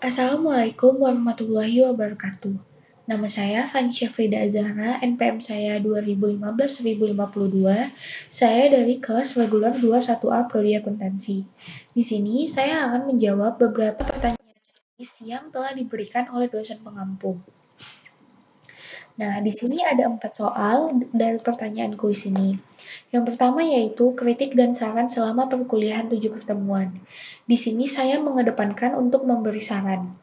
Assalamualaikum warahmatullahi wabarakatuh. Nama saya Fani Syafrida Azhara, NPM saya 2015-1052. Saya dari kelas reguler 21A Prodi Akuntansi. Di sini saya akan menjawab beberapa pertanyaan yang telah diberikan oleh dosen pengampu. Nah, di sini ada 4 soal dari pertanyaan kuis ini. Yang pertama yaitu kritik dan saran selama perkuliahan 7 pertemuan. Di sini saya mengedepankan untuk memberi saran.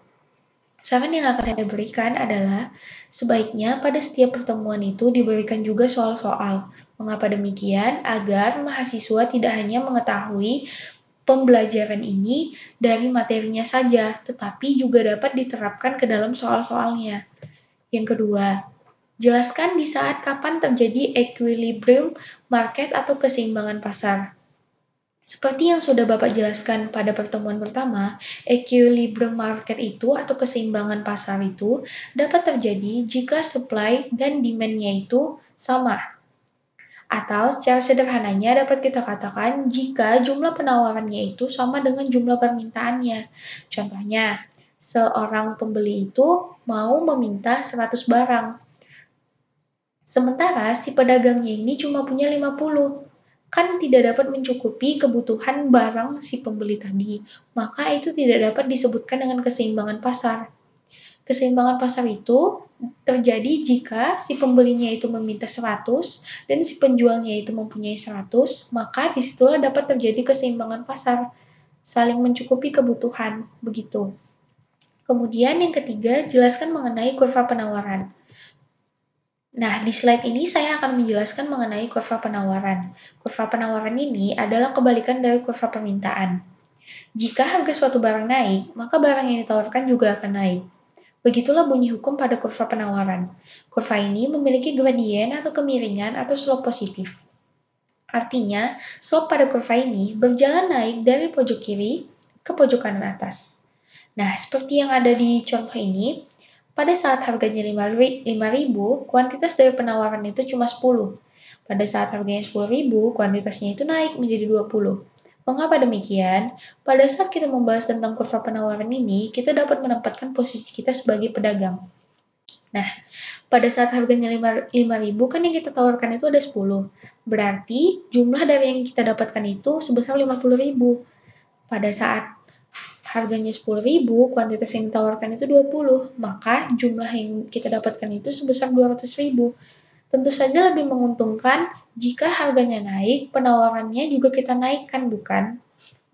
Saran yang akan saya berikan adalah sebaiknya pada setiap pertemuan itu diberikan juga soal-soal. Mengapa demikian? Agar mahasiswa tidak hanya mengetahui pembelajaran ini dari materinya saja, tetapi juga dapat diterapkan ke dalam soal-soalnya. Yang kedua, jelaskan di saat kapan terjadi equilibrium market atau keseimbangan pasar. Seperti yang sudah Bapak jelaskan pada pertemuan pertama, equilibrium market itu atau keseimbangan pasar itu dapat terjadi jika supply dan demand-nya itu sama. Atau secara sederhananya dapat kita katakan jika jumlah penawarannya itu sama dengan jumlah permintaannya. Contohnya, seorang pembeli itu mau meminta 100 barang. Sementara si pedagangnya ini cuma punya 50. Kan tidak dapat mencukupi kebutuhan barang si pembeli tadi. Maka itu tidak dapat disebutkan dengan keseimbangan pasar. Keseimbangan pasar itu terjadi jika si pembelinya itu meminta 100 dan si penjualnya itu mempunyai 100, maka disitulah dapat terjadi keseimbangan pasar, saling mencukupi kebutuhan, begitu. Kemudian yang ketiga, jelaskan mengenai kurva penawaran. Nah, di slide ini saya akan menjelaskan mengenai kurva penawaran. Kurva penawaran ini adalah kebalikan dari kurva permintaan. Jika harga suatu barang naik, maka barang yang ditawarkan juga akan naik. Begitulah bunyi hukum pada kurva penawaran. Kurva ini memiliki gradien atau kemiringan atau slope positif. Artinya, slope pada kurva ini berjalan naik dari pojok kiri ke pojok kanan atas. Nah, seperti yang ada di contoh ini, pada saat harganya 5.000, kuantitas dari penawaran itu cuma 10. Pada saat harganya 10.000, kuantitasnya itu naik menjadi 20. Mengapa demikian? Pada saat kita membahas tentang kurva penawaran ini, kita dapat menempatkan posisi kita sebagai pedagang. Nah, pada saat harganya 5.000 kan yang kita tawarkan itu ada 10. Berarti jumlah dari yang kita dapatkan itu sebesar 50.000. Pada saat harganya 10.000, kuantitas yang ditawarkan itu 20, maka jumlah yang kita dapatkan itu sebesar 200.000. Tentu saja lebih menguntungkan jika harganya naik, penawarannya juga kita naikkan, bukan?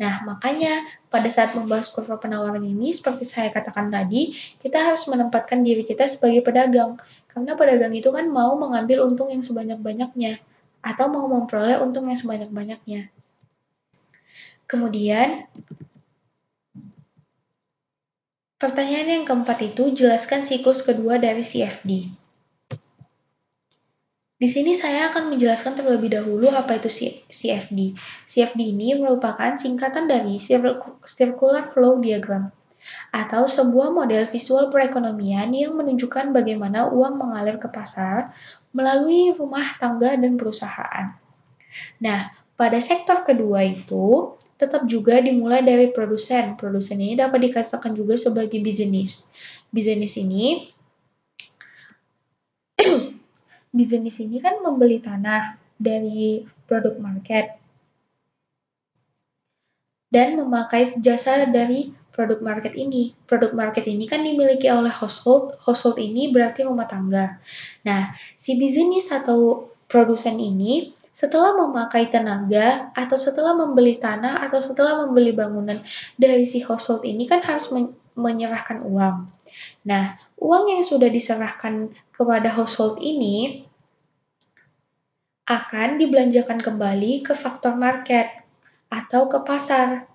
Nah, makanya pada saat membahas kurva penawaran ini, seperti saya katakan tadi, kita harus menempatkan diri kita sebagai pedagang. Karena pedagang itu kan mau mengambil untung yang sebanyak-banyaknya, atau mau memperoleh untung yang sebanyak-banyaknya. Kemudian, pertanyaan yang keempat itu, jelaskan siklus kedua dari CFD. Di sini saya akan menjelaskan terlebih dahulu apa itu CFD. CFD ini merupakan singkatan dari Circular Flow Diagram, atau sebuah model visual perekonomian yang menunjukkan bagaimana uang mengalir ke pasar melalui rumah tangga dan perusahaan. Nah, pada sektor kedua itu tetap juga dimulai dari produsen. Produsen ini dapat dikatakan juga sebagai bisnis. Bisnis ini kan membeli tanah dari produk market dan memakai jasa dari produk market ini. Produk market ini kan dimiliki oleh household. Household ini berarti rumah tangga. Nah, si bisnis atau produsen ini setelah memakai tenaga atau setelah membeli tanah atau setelah membeli bangunan dari si household ini kan harus menyerahkan uang. Nah, uang yang sudah diserahkan kepada household ini akan dibelanjakan kembali ke faktor market atau ke pasar.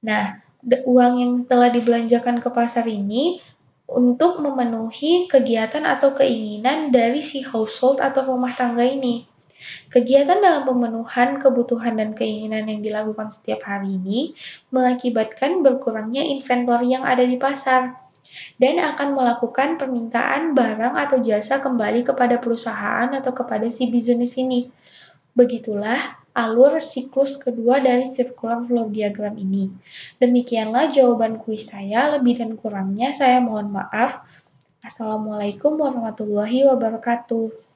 Nah, uang yang telah dibelanjakan ke pasar ini untuk memenuhi kegiatan atau keinginan dari si household atau rumah tangga ini. Kegiatan dalam pemenuhan kebutuhan dan keinginan yang dilakukan setiap hari ini mengakibatkan berkurangnya inventory yang ada di pasar dan akan melakukan permintaan barang atau jasa kembali kepada perusahaan atau kepada si bisnis ini. Begitulah alur siklus kedua dari circular flow diagram ini. Demikianlah jawaban kuis saya, lebih dan kurangnya saya mohon maaf. Assalamualaikum warahmatullahi wabarakatuh.